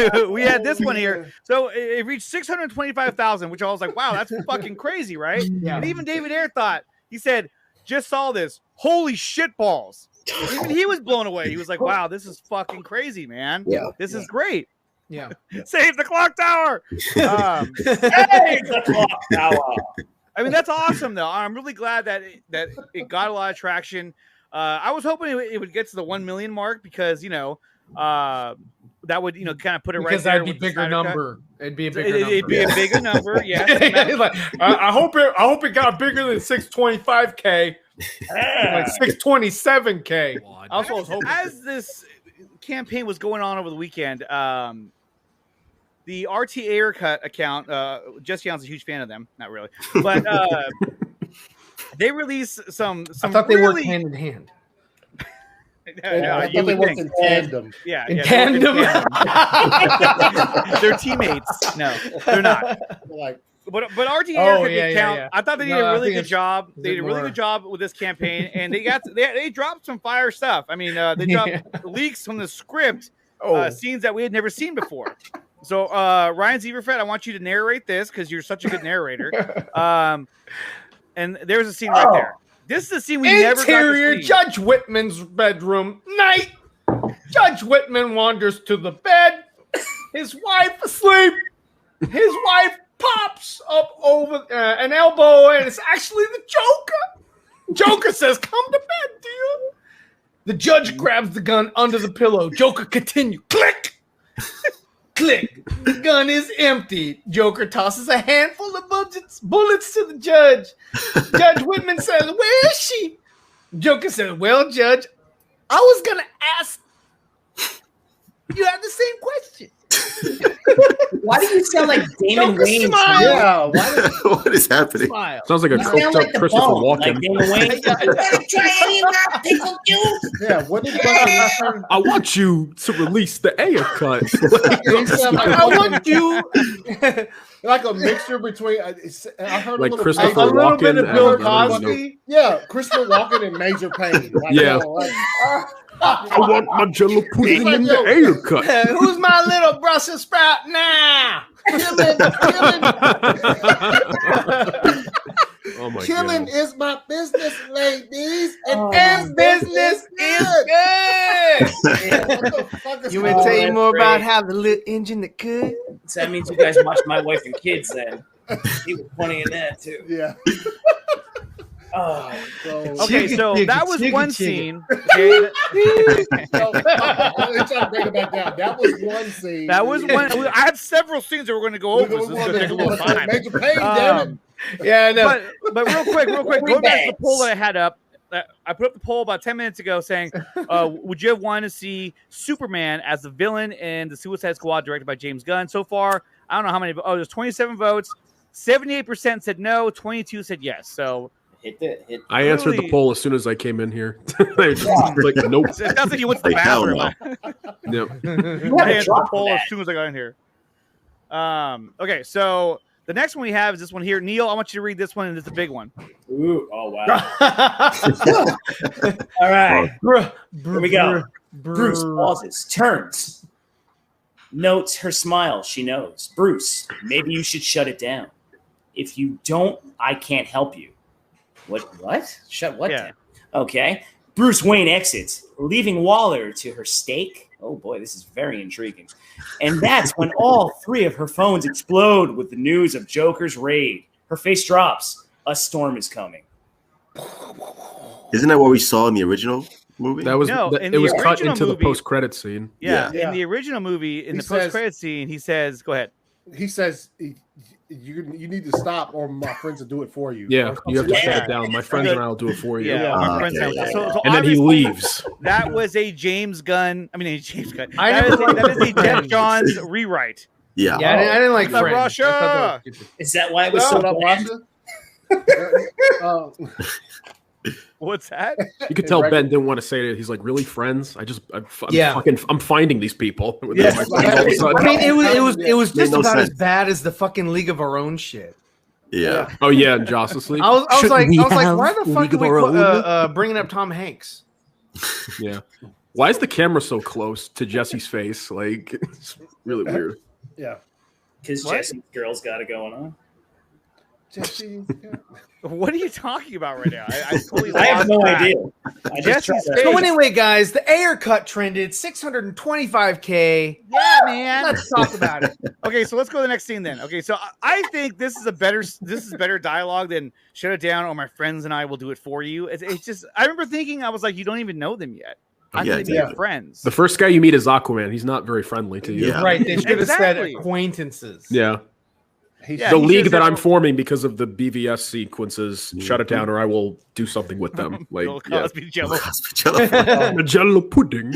So we had this one here. So it reached 625,000, which I was like, wow, that's fucking crazy, right? Yeah. And even David Ayer thought, he said, just saw this. Holy shit balls. Even he was blown away. He was like, wow, this is fucking crazy, man. Yeah. This is great. Yeah. Save the clock tower. Save the clock tower. I mean, that's awesome, though. I'm really glad that it got a lot of traction. I was hoping it would get to the 1 million mark because, that would, kind of put it Because right there. that'd be a bigger number. It'd be a bigger number. It'd be a bigger number, yeah. Like, I hope it got bigger than 625K. Like 627K. I also was hoping. As this campaign was going on over the weekend, the ReleaseTheAyerCut account, Jesse Allen's a huge fan of them. Not really. But they released some I thought they worked hand in hand. I thought they worked in tandem. Yeah, in tandem. They're teammates. No, they're not. But ReleaseTheAyerCut account, I thought they did a really good job. They did a really good job with this campaign, and they dropped some fire stuff. I mean, they dropped leaks from the script, scenes that we had never seen before. So, Ryan Zieverfeld, I want you to narrate this because you're such a good narrator. And there's a scene right there. This is a scene we never got to see. Judge Whitman's bedroom. Night. Judge Whitman wanders to the bed. His wife asleep. His wife pops up over an elbow, and it's actually the Joker. Joker says, "Come to bed, dear." The judge grabs the gun under the pillow. Joker continue. Click. Click. The gun is empty. Joker tosses a handful of bullets to the judge. Judge Whitman says, "Where is she?" Joker says, "Well, Judge, I was going to ask. You have the same question." Why do you sound like Damon Joker Wayans? smile. Yeah, What is happening? Smile. Sounds like a You sound coked like up the Christopher bone, Walken. like Damon Wayans. Try any of my pickle juice. yeah. What did Bucky I want you to release the Ayercut. I want you. like a mixture between? I heard Like a little Christopher A little bit of Walken Bill and- Cosby. Yeah, Christopher Walken and Major Payne. Like, Yeah. like, I want my jello pudding in the Ayercut. Who's my little Brussels sprout now? Oh my killing god. is my business, ladies, And business is good. What the fuck is You going want to tell on? you more about how the little engine that could? So that means you guys watched My Wife and Kids then. He was funny in that too. Yeah. Oh, Okay, so that was one scene. Okay, So, let me try to break it back down. That was one scene. that was one. I had several scenes that we're going to go over. So this is going to take a little time. Major Payne, damn it. Yeah, I know. But real quick, going back to the poll that I had up, I put up the poll about 10 minutes ago saying, would you have wanted to see Superman as the villain in the Suicide Squad directed by James Gunn? So far, I don't know how many. There's 27 votes. 78% said no. 22 said yes. So hit. I answered the poll as soon as I came in here. I just like, nope. it sounds like you went to the Hell bathroom. no. Yep. You I have a answered the drop poll for as that. soon as I got in here. Okay, so the next one we have is this one here. Neil, I want you to read this one, and it's a big one. Ooh, oh wow. All right. Here we go. Bruce pauses, turns, notes her smile. She knows. Bruce, maybe you should shut it down. If you don't, I can't help you. What? Shut what Yeah. down? Okay. Bruce Wayne exits, leaving Waller to her stake. Oh boy, this is very intriguing. And that's when all three of her phones explode with the news of Joker's raid. Her face drops. A storm is coming. Isn't that what we saw in the original movie? That was No, that, in it the was cut original into the movie- post-credit scene. Yeah, Yeah. in the original movie, in He the says- post-credit scene, he says, "Go ahead." He says, you need to stop, or my friends will do it for you. Yeah, you have to Yeah. shut it down. My friends and I will do it for you. Yeah, my friends okay, have- yeah, so- yeah. so And then he obviously, leaves. That was a James Gunn. I mean, a James Gunn. I That never is a liked Jeff Friends. Johns rewrite. Yeah. Yeah, I didn't like What's up, Friends. Russia? I thought that was stupid. Is that why it was Shut so up, bad? Rasha. What's that? You could tell Right. Ben didn't want to say it. He's like, "Really, friends? Yeah. I'm finding these people." Yes. My friends all of a sudden. I mean, it was just Made no about as sense. bad as the fucking League of Our Own shit. Yeah. Oh yeah, and Jocelyn Sleep. I was like, why the fuck are we bringing up Tom Hanks? Yeah. Why is the camera so close to Jesse's face? Like, it's really weird. Yeah. Because Jesse's girl's got it going on. Jesse. What are you talking about right now? I have no idea. So anyway, guys, the Ayercut trended 625K. Yeah, man. Let's talk about it. Okay, so let's go to the next scene then. Okay, so I think this is better dialogue than "shut it down" or "my friends and I will do it for you." It's just I remember thinking I was like, you don't even know them yet. I think they're friends. The first guy you meet is Aquaman. He's not very friendly to you. Yeah. Right? They should have said acquaintances. Yeah. Yeah, the league that I'm forming because of the BVS sequences, shut it down or I will do something with them. Like Bill Cosby Jello. Jello pudding.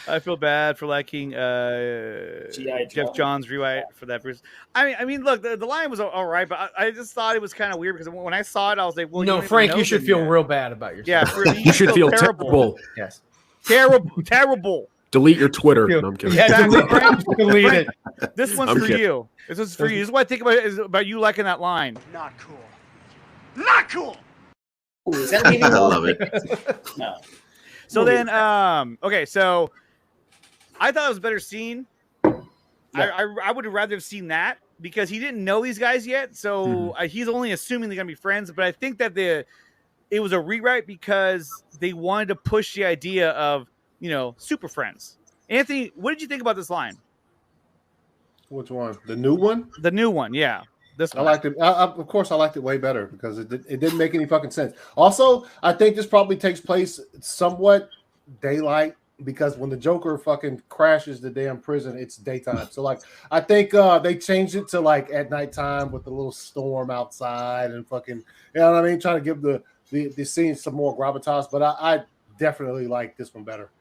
I feel bad for liking Jeff Johns rewrite for that. I mean, look, the line was all right, but I just thought it was kind of weird because when I saw it, I was like, well, no, Frank, you should feel real bad about yourself. Yeah, you should feel terrible. Yes, terrible. Delete your Twitter. No, I'm kidding. Yeah, delete it. This one's for you. This is for you. This is what I think about you liking that line. Not cool. Not cool. Ooh, is that I love it. No. So then, okay, so I thought it was a better scene. Yeah. I would have rather have seen that because he didn't know these guys yet, so he's only assuming they're gonna be friends. But I think that it was a rewrite because they wanted to push the idea of super friends. Anthony, what did you think about this line? Which one? The new one? The new one, yeah. This one. I liked it. Of course, I liked it way better because it didn't make any fucking sense. Also, I think this probably takes place somewhat daylight because when the Joker fucking crashes the damn prison, it's daytime. So, like, I think they changed it to like at nighttime with the little storm outside and fucking, you know what I mean? Trying to give the scene some more gravitas. But I definitely like this one better.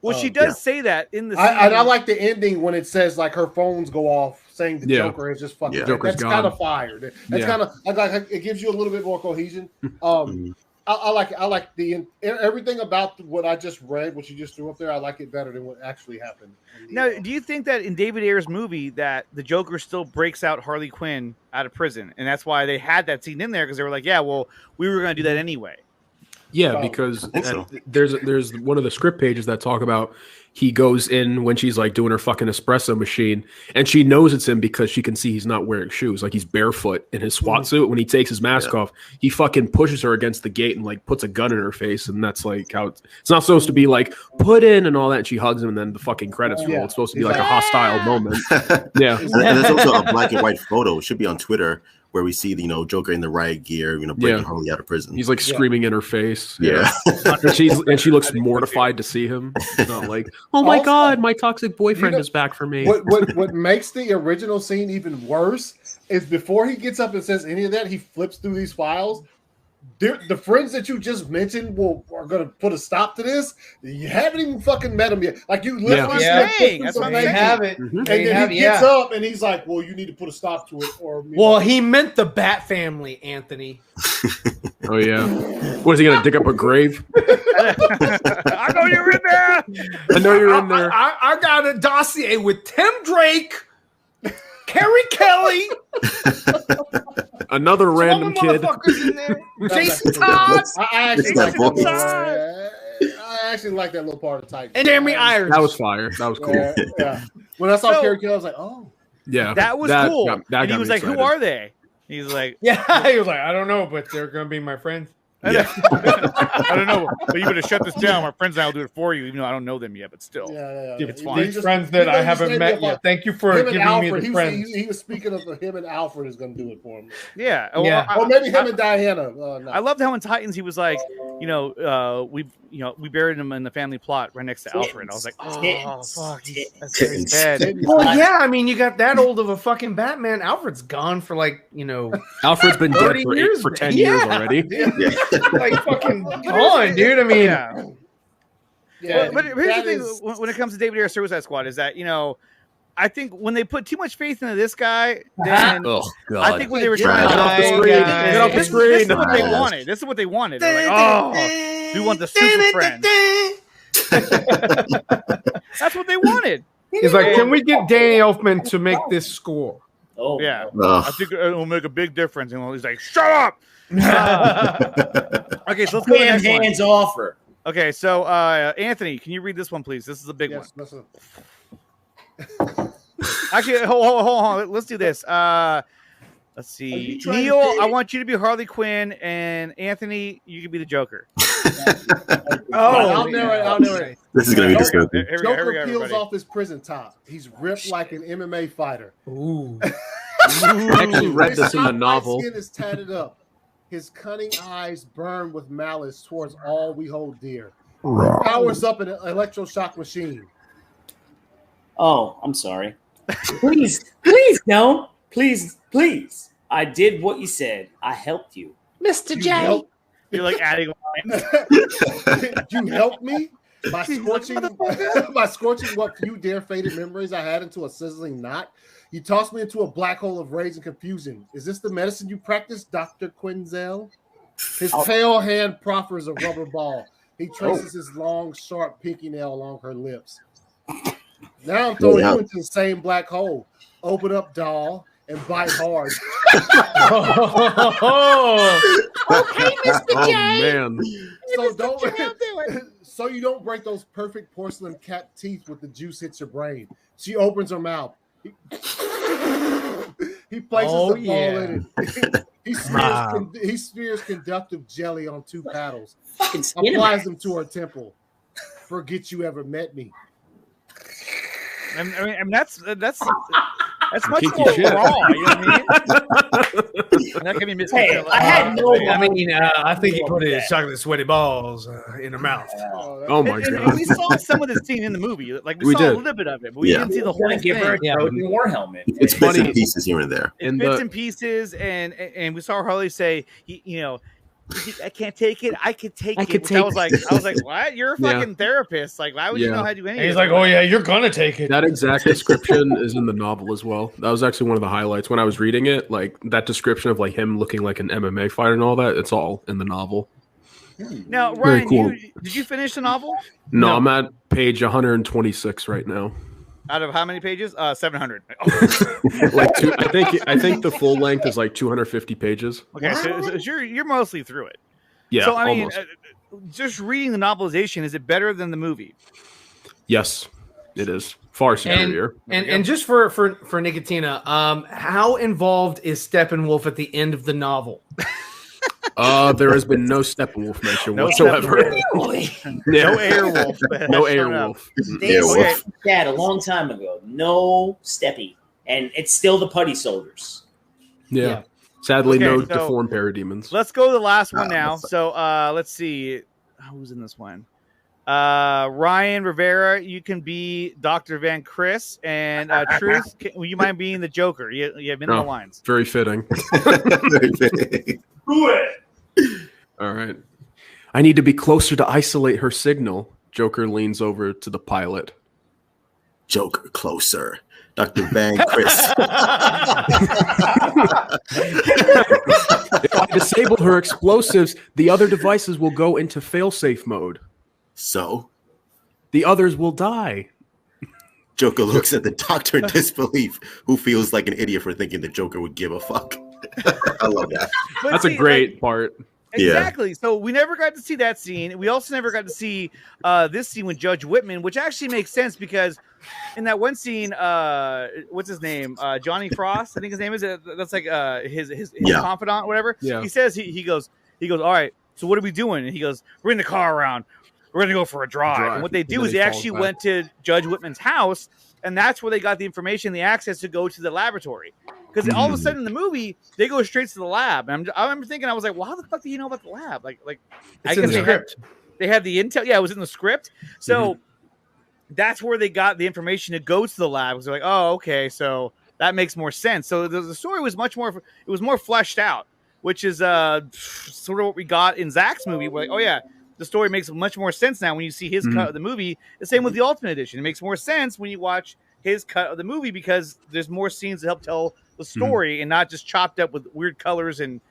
Well, she does say that in the scene. I like the ending when it says like her phones go off saying the Joker is just fucking. Yeah. That's kind of fire. That's kind of like it gives you a little bit more cohesion. I like it. I like everything about what I just read, what you just threw up there. I like it better than what actually happened. Now, do you think that in David Ayer's movie that the Joker still breaks out Harley Quinn out of prison, and that's why they had that scene in there because they were like, yeah, well, we were going to do that anyway. Yeah, because there's one of the script pages that talk about he goes in when she's like doing her fucking espresso machine, and she knows it's him because she can see he's not wearing shoes, like he's barefoot in his SWAT suit. When he takes his mask off, he fucking pushes her against the gate and like puts a gun in her face, and that's like how it's not supposed to be like put in and all that. And she hugs him, and then the fucking credits roll. It's supposed to be like a hostile moment. Yeah, and there's also a black and white photo. It should be on Twitter. Where we see the Joker in the riot gear, breaking Harley out of prison. He's like screaming in her face. Yeah, and she looks mortified to see him. It's not like, oh my god, my toxic boyfriend is back for me. What makes the original scene even worse is before he gets up and says any of that, he flips through these files. The friends that you just mentioned are going to put a stop to this. You haven't even fucking met them yet. Like you literally that's why they have it. And then he gets up and he's like, "Well, you need to put a stop to it." Or he meant the Bat family, Anthony. Oh yeah. What is he going to dig up a grave? I know you're in there. I know you're in there. I got a dossier with Tim Drake, Carrie Kelly. Another random kid. In there. Jason Todd. I actually like that little part of the Titan. And Jeremy Irons. That was fire. That was cool. Yeah. When I saw Carrie Kelly, I was like, oh. Yeah. That was cool. And he was like, who are they? He's like, he was like, I don't know, but they're going to be my friends. Yeah. I don't know, but you better shut this down. My friends and I will do it for you, even though I don't know them yet. But still, it's fine. These friends that I haven't met yet. Thank you for giving me the friends. He was speaking of him and Alfred is going to do it for him. Yeah, or maybe him and Diana. No. I loved how in Titans he was like, we buried him in the family plot right next to Alfred. I was like, oh fuck, that's very sad. Well, yeah, I mean, you got that old of a fucking Batman. Alfred's gone for Alfred's been dead for 10 years already. Yeah. Like fucking gone, dude. I mean, but here's the thing: when it comes to David Ayer Suicide Squad, is that I think when they put too much faith into this guy, then I think when they were trying to get off the screen, this is what they wanted. This is what they wanted. They're like, we want the super friend. That's what they wanted. He's like, can we get Danny Elfman to make this score? Oh, yeah. I think it'll make a big difference. And he's like, shut up. Okay, so let's go to the next one. Hands off her. Okay, so Anthony, can you read this one, please? This is a big one. Listen. Actually, hold on. Let's do this. Let's see. Neil, I want you to be Harley Quinn, and Anthony, you can be the Joker. I'll narrate. This is gonna be disgusting. Joker peels off his prison top. He's ripped like an MMA fighter. Ooh. I actually read this in the novel. His skin is tatted up. His cunning eyes burn with malice towards all we hold dear. He powers up an electroshock machine. Oh, I'm sorry. Please don't. Please. I did what you said. I helped you. Mr. J. You're like adding lines. You helped me by scorching what few dare faded memories I had into a sizzling knot. You tossed me into a black hole of rage and confusion. Is this the medicine you practice, Dr. Quinzel? His pale hand proffers a rubber ball. He traces his long, sharp pinky nail along her lips. Now I'm throwing you into the same black hole. Open up, doll, and bite hard. Okay, Mr. J. Man. So you don't break those perfect porcelain cap teeth with the juice hits your brain. She opens her mouth. He places the ball in it. He smears conductive jelly on 2 paddles. Applies them to her temple. Forget you ever met me. I mean that's much more raw. You know what I mean? That can be misconstrued. I had no. I think he put his chocolate sweaty balls in her mouth. Oh my god! And we saw some of this scene in the movie. Like we saw a little bit of it, but we didn't see the whole thing. Give her a Trojan War helmet. It's bits and pieces here and there. It's bits and pieces, and we saw Harley say, I can't take it. I can take it. I was like, what? You're a fucking therapist. Like, why would you know how to do anything? He's like, oh yeah, you're gonna take it. That exact description is in the novel as well. That was actually one of the highlights when I was reading it. Like that description of like him looking like an MMA fighter and all that. It's all in the novel. Now, Ryan, cool. Did you finish the novel? No, I'm at page 126 right now. Out of how many pages? 700. I think the full length is like 250 pages. Okay, so you're mostly through it. Yeah. So I mean, just reading the novelization, is it better than the movie? Yes, it is far superior. And just for Nickatina, how involved is Steppenwolf at the end of the novel? There has been no Steppenwolf mention whatsoever. No Ayerwolf. No Ayerwolf. They said that a long time ago. No Steppy. And it's still the Putty Soldiers. Yeah. Sadly, no deformed parademons. Let's go to the last one now. So let's see. Who's in this one? Ryan Rivera, you can be Dr. Van Chris. And Truth, you mind being the Joker? You have the lines. Very fitting. Do it. All right. I need to be closer to isolate her signal. Joker leans over to the pilot. Joker, closer. Dr. Van Chris. If I disable her explosives, the other devices will go into failsafe mode. So? The others will die. Joker looks at the doctor in disbelief, who feels like an idiot for thinking the Joker would give a fuck. I love that. That's a great part. Exactly. Yeah. So we never got to see that scene. We also never got to see this scene with Judge Whitman, which actually makes sense because in that one scene, what's his name? Johnny Frost, I think his name is. That's like his confidant, or whatever. Yeah. He says he goes, all right. So what are we doing? And he goes, we're in the car around. We're gonna go for a drive. And what they do is they actually went to Judge Whitman's house, and that's where they got the information, the access to go to the laboratory. Because all of a sudden in the movie, they go straight to the lab. And I remember thinking, I was like, well, how the fuck do you know about the lab? Like I guess they had the intel. Yeah, it was in the script. So that's where they got the information to go to the lab. Because they're like, oh, okay, so that makes more sense. So the story was more fleshed out, which is sort of what we got in Zach's movie. We're like, oh yeah, the story makes much more sense now when you see his cut of the movie. The same with the Ultimate Edition. It makes more sense when you watch his cut of the movie because there's more scenes to help tell the story and not just chopped up with weird colors and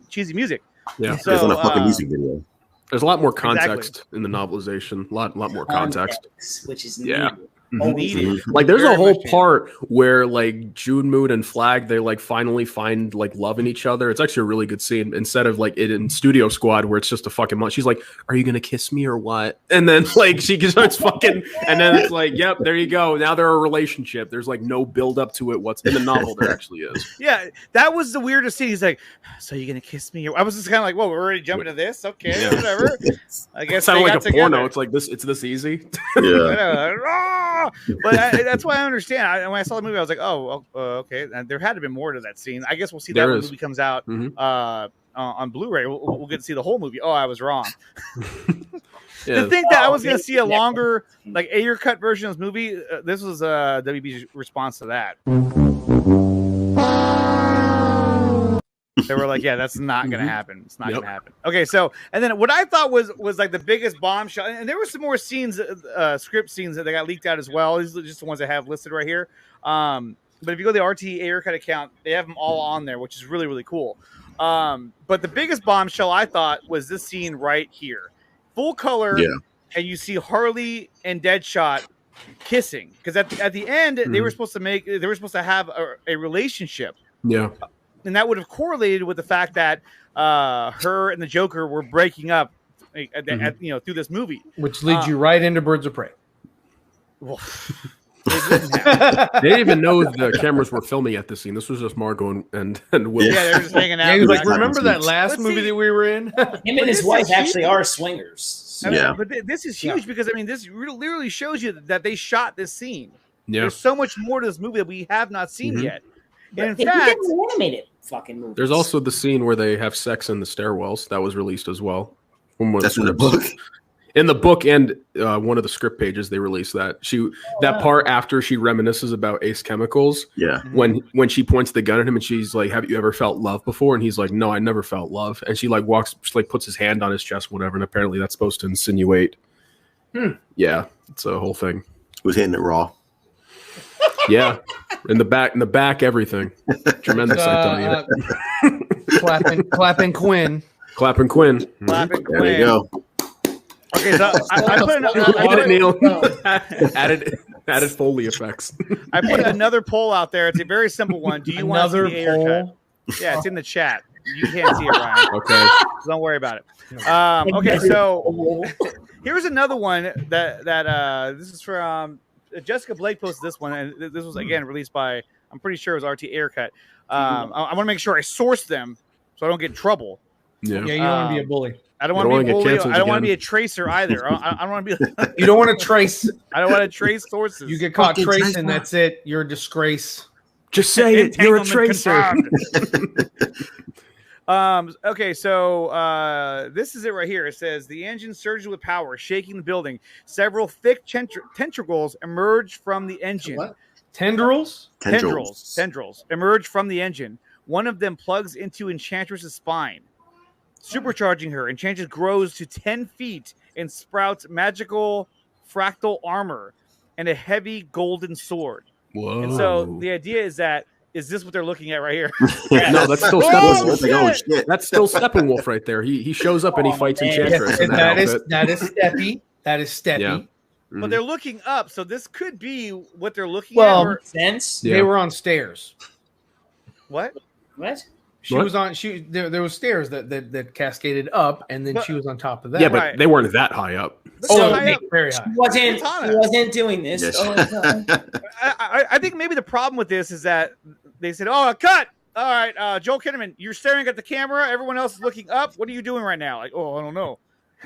cheesy music. Yeah, so, there's a fucking music video. There's a lot more context in the novelization. A lot more context, which is needed. needed. Like there's a whole part where like Junmoon and Flag, they like finally find like love in each other. It's actually a really good scene instead of like it in Studio Squad where it's just a fucking month. She's like, "Are you gonna kiss me or what?" And then like she starts fucking, and then it's like, "Yep, there you go." Now they're a relationship. There's like no build up to it. What's in the novel there actually is. Yeah, that was the weirdest scene. He's like, "So you gonna kiss me?" I was just kind of like, "Whoa, we're already jumping to this? Okay, whatever." I guess it sounded like a porno. It's like this. It's this easy. Yeah. But that's why I understand. When I saw the movie, I was like, "Oh, okay." And there had to be more to that scene. I guess we'll see that when the movie comes out on Blu-ray. We'll get to see the whole movie. Oh, I was wrong. To think that I was going to see a longer, like Ayercut version of this movie. This was WB's response to that. They were like, "Yeah, that's not going to happen. It's not going to happen." Okay, so and then what I thought was like the biggest bombshell, and there were some more scenes, script scenes that they got leaked out as well. These are just the ones I have listed right here. But if you go to the RT Ayercut account, they have them all on there, which is really, really cool. But the biggest bombshell I thought was this scene right here, full color, and you see Harley and Deadshot kissing because at the end they were supposed to have a relationship. Yeah. And that would have correlated with the fact that her and the Joker were breaking up, through this movie, which leads you right into Birds of Prey. Well, they didn't even know the cameras were filming at this scene. This was just Margot and Will. Yeah, they were just hanging out. Yeah, he was like, "Remember that last movie that we were in?" Him and his wife actually are swingers. So. Yeah, but this is huge because I mean, this literally shows you that they shot this scene. Yeah, there's so much more to this movie that we have not seen yet. And in fact, animated fucking movies. There's also the scene where they have sex in the stairwells that was released as well. That's in the book. In the book and one of the script pages, they released that. That part after she reminisces about Ace Chemicals. Yeah. When she points the gun at him and she's like, "Have you ever felt love before?" And he's like, "No, I never felt love." And she like puts his hand on his chest, whatever. And apparently that's supposed to insinuate. Yeah, it's a whole thing. Who's hitting it raw? Yeah, in the back, everything. Tremendous, I tell you. Clapping Quinn. Clapping Quinn. There you go. Okay, so I added Foley effects. I put another poll out there. It's a very simple one. Do you want to see the Ayercut? Yeah, it's in the chat. You can't see it, Ryan. Okay. Don't worry about it. Okay, so here's another one that this is from Jessica Blake posted this one, and this was again released by, I'm pretty sure it was RT Ayercut. I want to make sure I source them so I don't get in trouble. Yeah, you don't want to be a bully. I don't want to be a bully. I don't want to be a tracer either. I don't want to be. You don't want to trace. I don't want to trace sources. You get caught tracing, that's it. You're a disgrace. Just say it. You're a tracer. Okay, so this is it right here. It says the engine surges with power, shaking the building. Several thick tentacles emerge from the engine. What? Tendrils emerge from the engine. One of them plugs into Enchantress's spine, supercharging her. Enchantress grows to 10 feet and sprouts magical fractal armor and a heavy golden sword. Whoa! And so the idea is that. Is this what they're looking at right here? No, that's still Steppenwolf. That's still Steppenwolf right there. He shows up and he fights Enchantress. That is Steppy. That is Steppy. Yeah. But they're looking up, so this could be what they're looking at. Sense. They were on stairs. What? She was on. There was stairs that cascaded up, and then she was on top of that. Yeah, but they weren't that high up. Very high. She wasn't doing this. Yes. I think maybe the problem with this is that they said, "Oh, cut! All right, Joel Kinnaman, you're staring at the camera. Everyone else is looking up. What are you doing right now?" Like, "Oh, I don't know."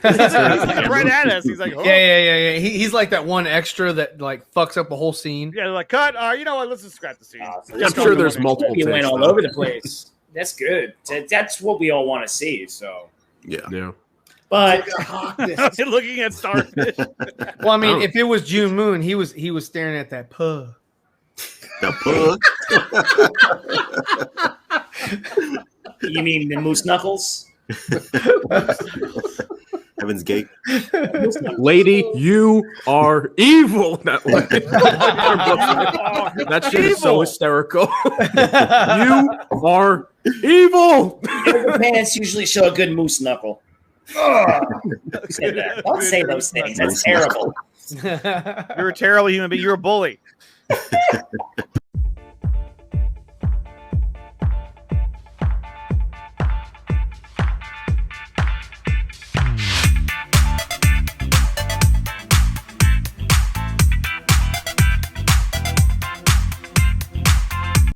He's looking right at us. He's like, "Oh." Yeah. He's like that one extra that like fucks up the whole scene. Yeah, they're like, "Cut! You know what? Let's just scrap the scene." I'm sure there's multiple. You went all over the place. That's good. That's what we all want to see. So yeah. But looking at starfish. Well, I mean, if it was June Moon, he was staring at that puh. The puh. You mean the moose knuckles? Heaven's Gate. Lady, you are evil. That shit is so hysterical. You are evil. The pants usually show a good moose knuckle. Don't say those things. That's terrible. You're a terrible human being. You're a bully.